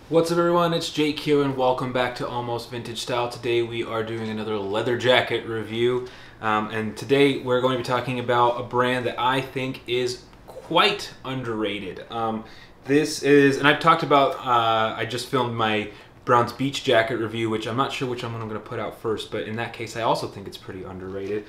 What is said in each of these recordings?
What's up everyone, it's Jake here and welcome back to Almost Vintage Style. Today we are doing another leather jacket review and today we're going to be talking about a brand that I think is quite underrated. This is, and I've talked about, I just filmed my Browns Beach jacket review, which I'm not sure which one I'm going to put out first, but in that case I also think it's pretty underrated.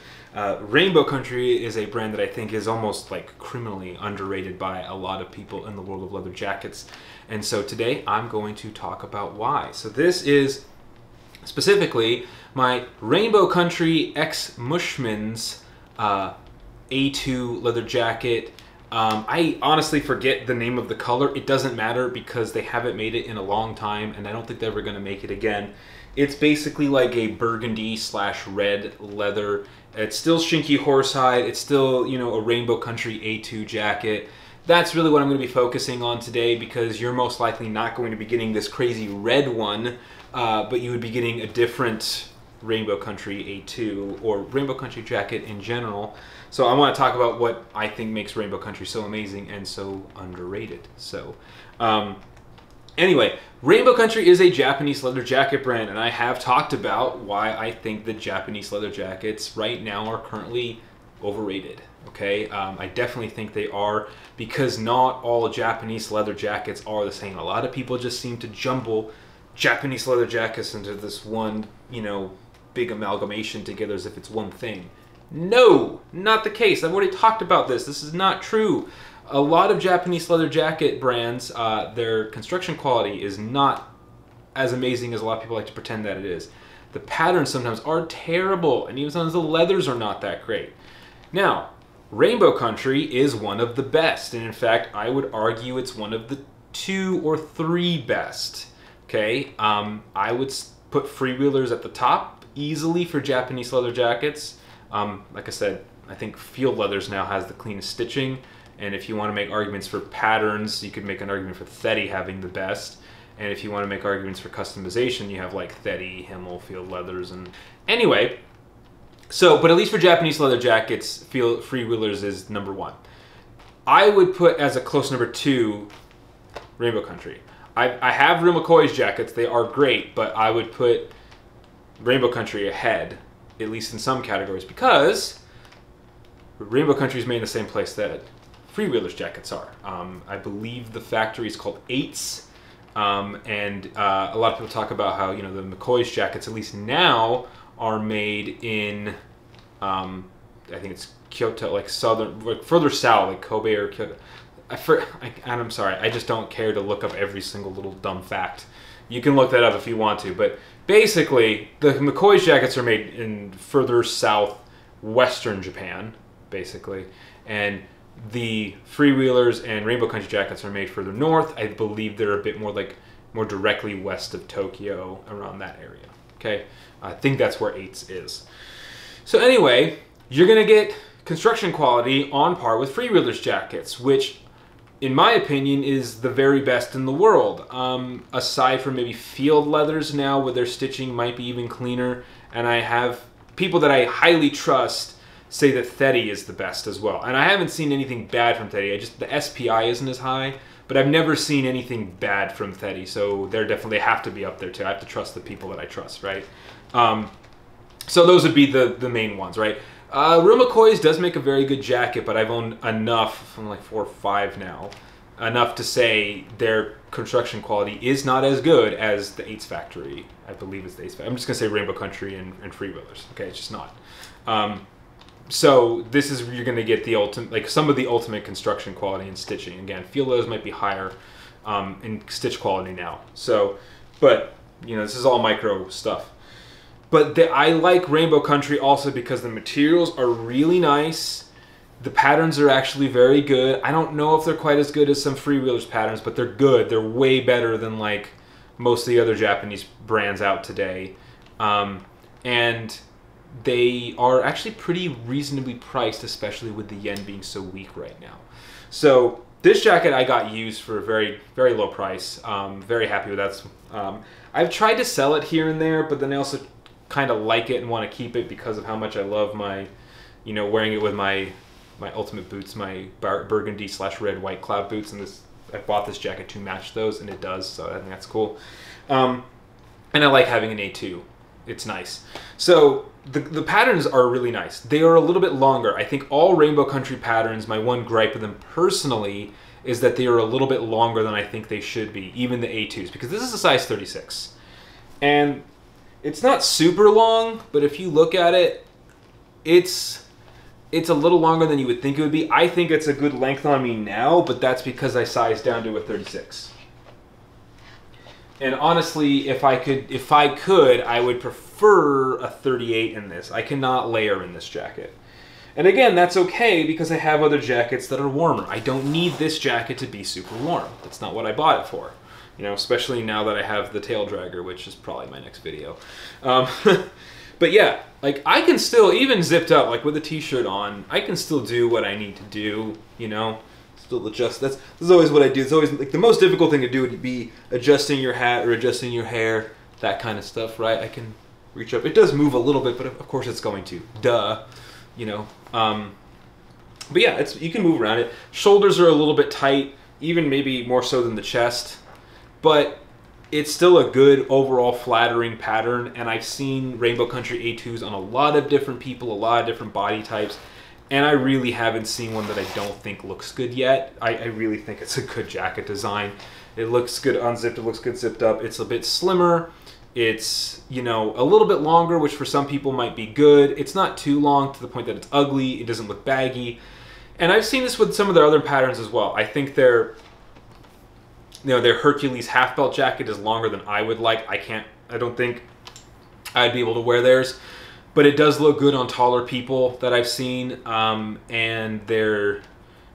Rainbow Country is a brand that I think is almost like criminally underrated by a lot of people in the world of leather jackets. And so today I'm going to talk about why. So this is specifically my Rainbow Country X Mushman's A2 leather jacket. I honestly forget the name of the color. It doesn't matter because they haven't made it in a long time and I don't think they're ever going to make it again. It's basically like a burgundy / red leather. It's still shinky horsehide. It's still, you know, a Rainbow Country A2 jacket. That's really what I'm going to be focusing on today because you're most likely not going to be getting this crazy red one, but you would be getting a different Rainbow Country A2 or Rainbow Country jacket in general. So I want to talk about what I think makes Rainbow Country so amazing and so underrated. So anyway, Rainbow Country is a Japanese leather jacket brand, and I have talked about why I think the Japanese leather jackets right now are currently overrated. Okay, I definitely think they are because not all Japanese leather jackets are the same. A lot of people just seem to jumble Japanese leather jackets into this one, you know, big amalgamation together as if it's one thing. No, not the case. I've already talked about this. This is not true. A lot of Japanese leather jacket brands, their construction quality is not as amazing as a lot of people like to pretend that it is. The patterns sometimes are terrible, and even sometimes the leathers are not that great. Now, Rainbow Country is one of the best, and in fact, I would argue it's one of the 2 or 3 best. Okay, I would put Freewheelers at the top easily for Japanese leather jackets. Like I said, I think Field Leathers now has the cleanest stitching, and if you want to make arguments for patterns, you could make an argument for Thetty having the best. And if you want to make arguments for customization, you have like Thetty, Himmel, Field Leathers, and anyway. So, but at least for Japanese leather jackets, Freewheelers is number 1. I would put as a close number 2 Rainbow Country. I have Real McCoy's jackets. They are great, but I would put Rainbow Country ahead, at least in some categories, because Rainbow Country is made in the same place that Freewheelers jackets are. I believe the factory is called Eights, and a lot of people talk about how, you know, the McCoy's jackets, at least now, are made in, I think it's Kyoto, like southern, like further south, like Kobe or Kyoto. And I'm sorry, I just don't care to look up every single little dumb fact. You can look that up if you want to, but basically, the McCoy's jackets are made in further south, western Japan, basically, and the Freewheelers and Rainbow Country jackets are made further north. I believe they're a bit more like, more directly west of Tokyo, around that area. Okay, I think that's where Eights is. So anyway, you're going to get construction quality on par with Freewheelers jackets, which, in my opinion, is the very best in the world. Aside from maybe Field Leathers now, where their stitching might be even cleaner, and I have people that I highly trust say that Thetty is the best as well. And I haven't seen anything bad from Thetty. The SPI isn't as high, but I've never seen anything bad from Thetty, so they have to be up there too. I have to trust the people that I trust, right? So those would be the main ones, right? Real McCoy's does make a very good jacket, but I've owned enough, from like 4 or 5 now, enough to say their construction quality is not as good as the Eights factory. I believe it's the Eights factory. I'm just going to say Rainbow Country and Freewheelers. Okay, it's just not. So this is, you're going to get the ultimate, like some of the ultimate construction quality and stitching. Again, Field Leathers might be higher in stitch quality now. So, but you know, this is all micro stuff. But I like Rainbow Country also because the materials are really nice. The patterns are actually very good. I don't know if they're quite as good as some Freewheelers patterns, but they're good. They're way better than like most of the other Japanese brands out today. And they are actually pretty reasonably priced, especially with the yen being so weak right now. So this jacket I got used for a very, very low price. Very happy with that. I've tried to sell it here and there, but then I also kind of like it and want to keep it because of how much I love my, wearing it with my ultimate boots, my burgundy / red white cloud boots, and this I bought this jacket to match those, and it does, so I think that's cool. And I like having an A2. It's nice. So the patterns are really nice. They are a little bit longer. I think all Rainbow Country patterns, my one gripe with them personally is that they are a little bit longer than I think they should be, even the A2s, because this is a size 36. And it's not super long, but if you look at it, it's a little longer than you would think it would be. I think it's a good length on me now, but that's because I sized down to a 36. And honestly, if I could, I would prefer a 38 in this. I cannot layer in this jacket. And again, that's okay because I have other jackets that are warmer. I don't need this jacket to be super warm. That's not what I bought it for. You know, especially now that I have the tail dragger, which is probably my next video. But yeah, like I can still, even zipped up, like with a t-shirt on, I can still do what I need to do, you know? Still adjust. This is always what I do. It's always like the most difficult thing to do would be adjusting your hat or adjusting your hair, that kind of stuff, right? I can reach up. It does move a little bit, but of course it's going to. Duh, you know. But yeah, you can move around it. Shoulders are a little bit tight, even maybe more so than the chest, but it's still a good overall flattering pattern. And I've seen Rainbow Country A2s on a lot of different people, a lot of different body types. And I really haven't seen one that I don't think looks good yet. I really think it's a good jacket design. It looks good unzipped, it looks good zipped up. It's a bit slimmer. It's, you know, a little bit longer, which for some people might be good. It's not too long to the point that it's ugly. It doesn't look baggy. And I've seen this with some of their other patterns as well. I think their Hercules half belt jacket is longer than I would like. I don't think I'd be able to wear theirs. But it does look good on taller people that I've seen, and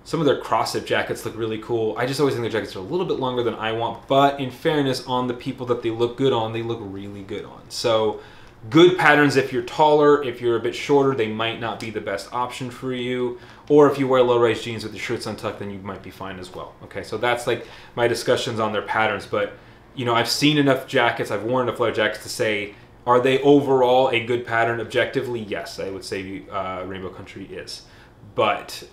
some of their cross-zip jackets look really cool. I just always think their jackets are a little bit longer than I want, but in fairness, on the people that they look good on, they look really good on. So good patterns if you're taller. If you're a bit shorter, they might not be the best option for you. Or if you wear low-rise jeans with your shirts untucked, then you might be fine as well. Okay, so that's like my discussions on their patterns. But, you know, I've seen enough jackets, I've worn enough leather jackets to say, are they overall a good pattern objectively? Yes, I would say Rainbow Country is. But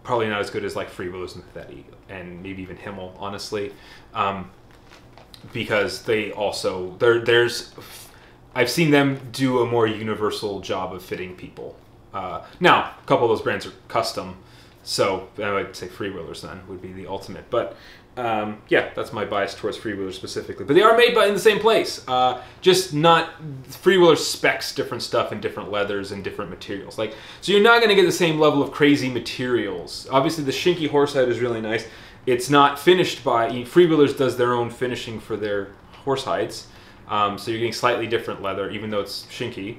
probably not as good as like Freewheelers and Thetti and maybe even Himmel, honestly. Because they also, I've seen them do a more universal job of fitting people. Now, a couple of those brands are custom, so I would say Freewheelers then would be the ultimate. But yeah, that's my bias towards Freewheelers specifically. But they are made in the same place. Just not, Freewheelers specs different stuff in different leathers and different materials. So you're not going to get the same level of crazy materials. Obviously, the Shinky horsehide is really nice. It's not finished by, Freewheelers does their own finishing for their horsehides. So you're getting slightly different leather, even though it's Shinky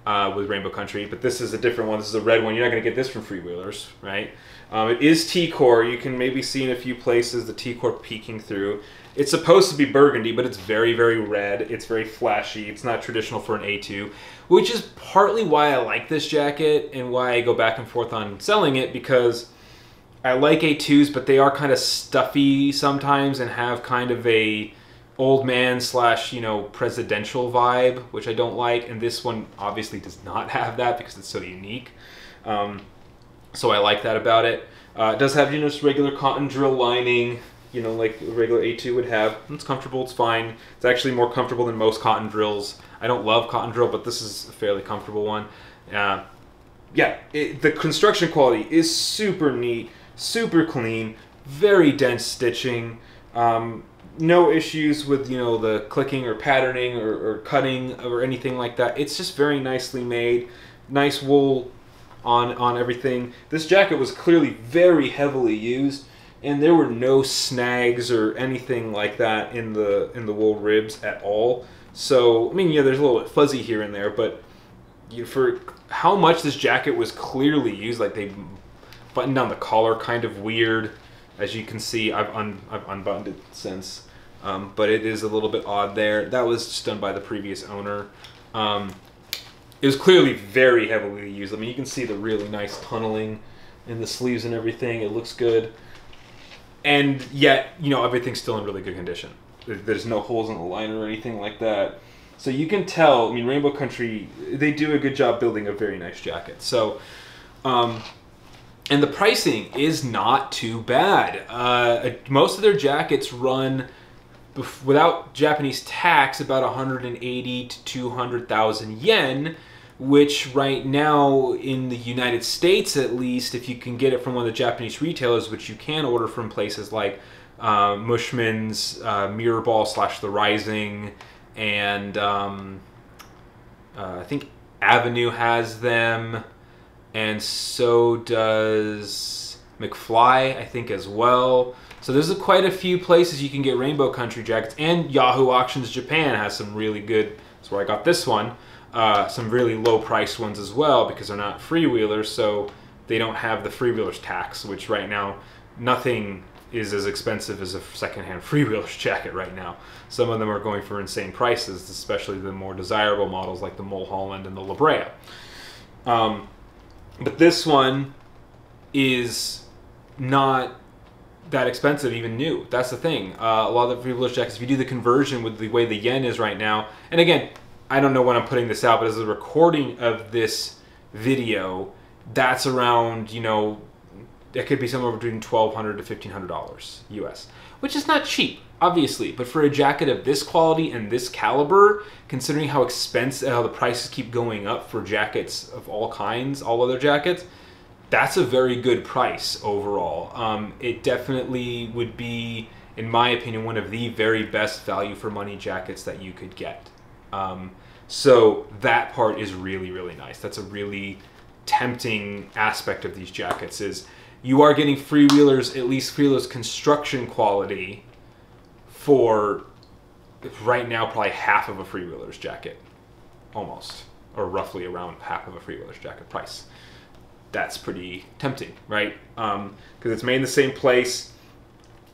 with Rainbow Country. But this is a different one. This is a red one. You're not going to get this from Freewheelers, right? It is T-core. You can maybe see in a few places the T-core peeking through. It's supposed to be burgundy, but it's very, very red. It's very flashy. It's not traditional for an A2, which is partly why I like this jacket and why I go back and forth on selling it, because I like A2s, but they are kind of stuffy sometimes and have kind of a old man / presidential vibe, which I don't like. And this one obviously does not have that because it's so unique. So I like that about it. It does have, just regular cotton drill lining, like a regular A2 would have. It's comfortable, it's fine. It's actually more comfortable than most cotton drills. I don't love cotton drill, but this is a fairly comfortable one. Yeah, the construction quality is super neat, super clean, very dense stitching. No issues with, the clicking or patterning or cutting or anything like that. It's just very nicely made, nice wool on everything. This jacket was clearly very heavily used, and there were no snags or anything like that in the wool ribs at all. So, I mean, yeah, there's a little bit fuzzy here and there, but for how much this jacket was clearly used, like they buttoned down the collar kind of weird. As you can see, I've unbuttoned it since, but it is a little bit odd there. That was just done by the previous owner. It was clearly very heavily used. I mean, you can see the really nice tunneling in the sleeves and everything. It looks good. And yet, everything's still in really good condition. There's no holes in the liner or anything like that. So you can tell, I mean, Rainbow Country, they do a good job building a very nice jacket. So, And the pricing is not too bad. Most of their jackets run, without Japanese tax, about 180 to 200,000 yen, which right now in the United States, at least, if you can get it from one of the Japanese retailers, which you can order from places like Mushman's, Mirrorball / The Rising, and I think Avenue has them, and so does McFly, I think, as well. So there's quite a few places you can get Rainbow Country jackets, and Yahoo Auctions Japan has some really good, that's where I got this one, some really low priced ones as well, because they're not freewheelers, so they don't have the freewheelers tax, which right now nothing is as expensive as a secondhand freewheelers jacket right now. Some of them are going for insane prices, especially the more desirable models like the Mulholland and the La Brea. But this one is not that expensive, even new. That's the thing. A lot of the freewheelers jackets, if you do the conversion with the way the yen is right now, and again, I don't know when I'm putting this out, but as a recording of this video, that's around, you know, it could be somewhere between $1,200 to $1,500 US, which is not cheap, obviously, but for a jacket of this quality and this caliber, considering how expensive, how the prices keep going up for jackets of all kinds, all other jackets, that's a very good price overall. It definitely would be, in my opinion, one of the very best value for money jackets that you could get. So that part is really, really nice. That's a really tempting aspect of these jackets, is you are getting freewheelers, at least freewheelers construction quality, for right now probably half of a freewheelers jacket, almost, or roughly around half of a freewheelers jacket price. That's pretty tempting, right? Because it's made in the same place.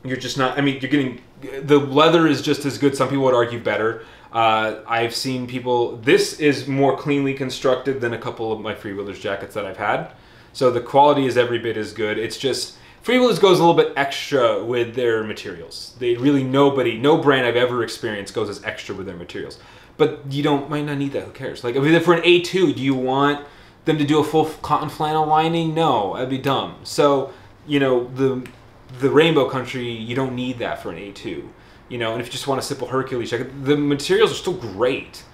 You're just not, I mean, you're getting, the leather is just as good. Some people would argue better. I've seen people, this is more cleanly constructed than a couple of my freewheelers jackets that I've had. So the quality is every bit as good. It's just, freewheelers goes a little bit extra with their materials. They really, no brand I've ever experienced goes as extra with their materials. But you might not need that, who cares? Like, I mean, for an A2, do you want them to do a full cotton flannel lining? No, that'd be dumb. So, you know, the Rainbow Country, you don't need that for an A2. You know, and if you just want a simple Hercules jacket, the materials are still great.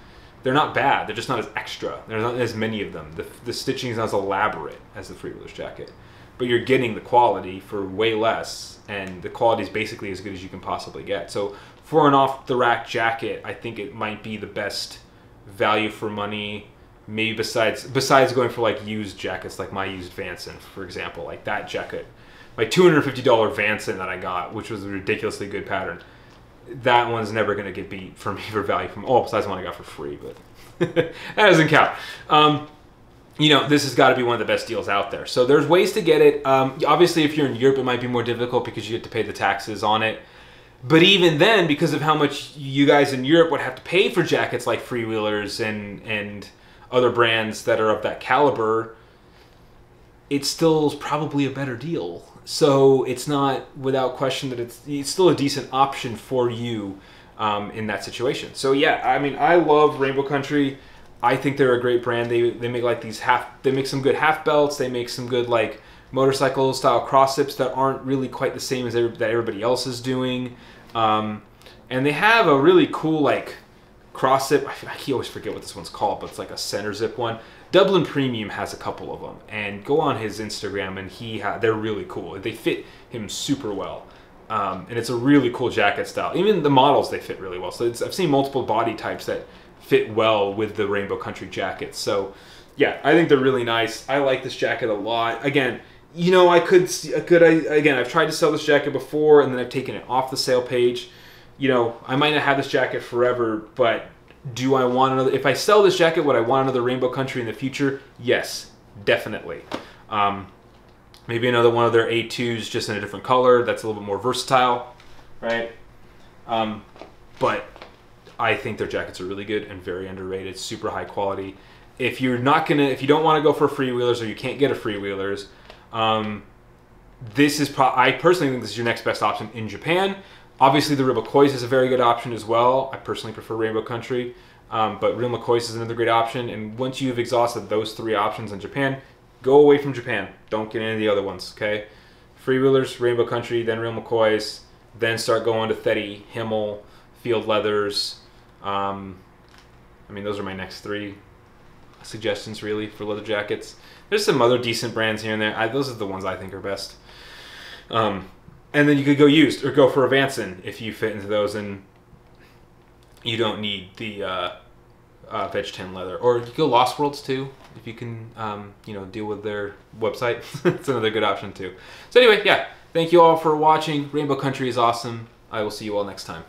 They're not bad. They're just not as extra. There's not as many of them. The stitching is not as elaborate as the freewheelers jacket. But you're getting the quality for way less, and the quality is basically as good as you can possibly get. So for an off-the-rack jacket, I think it might be the best value for money. Maybe besides going for like used jackets, like my used Vanson, for example, like that jacket, my $250 Vanson that I got, which was a ridiculously good pattern. That one's never going to get beat for me for value from, besides the one I got for free, but that doesn't count. You know, this has got to be one of the best deals out there. So there's ways to get it. Obviously, if you're in Europe, it might be more difficult because you get to pay the taxes on it. But even then, because of how much you guys in Europe would have to pay for jackets like freewheelers and other brands that are of that caliber, it still is probably a better deal. So it's not without question that it's still a decent option for you in that situation. So yeah, I mean, I love Rainbow Country. I think they're a great brand. They make like these they make some good half belts. They make some good like motorcycle style cross zips that aren't really quite the same as that everybody else is doing. And they have a really cool like cross zip. I always forget what this one's called, but it's like a center zip one. Dublin Premium has a couple of them, and go on his Instagram, and they're really cool. They fit him super well, and it's a really cool jacket style. Even the models, they fit really well. So I've seen multiple body types that fit well with the Rainbow Country jackets. So yeah, I think they're really nice. I like this jacket a lot. Again, you know, I've tried to sell this jacket before, and then I've taken it off the sale page. You know, I might not have this jacket forever, but do I want another? If I sell this jacket, would I want another Rainbow Country in the future? Yes, definitely. Maybe another one of their A2s, just in a different color. That's a little bit more versatile, right? But I think their jackets are really good and very underrated, super high quality. If you don't want to go for freewheelers, or you can't get a freewheelers, I personally think this is your next best option in Japan. Obviously, the Real McCoys is a very good option as well. I personally prefer Rainbow Country, but Real McCoys is another great option. And once you've exhausted those three options in Japan, go away from Japan. Don't get any of the other ones, okay? Freewheelers, Rainbow Country, then Real McCoys, then start going to Thetty, Himmel, Field Leathers. I mean, those are my next 3 suggestions, really, for leather jackets. There's some other decent brands here and there. Those are the ones I think are best. And then you could go used or go for a Vanson if you fit into those and you don't need the Veg 10 leather. Or you could go Lost Worlds too, if you can, deal with their website. It's another good option too. So anyway, yeah, thank you all for watching. Rainbow Country is awesome. I will see you all next time.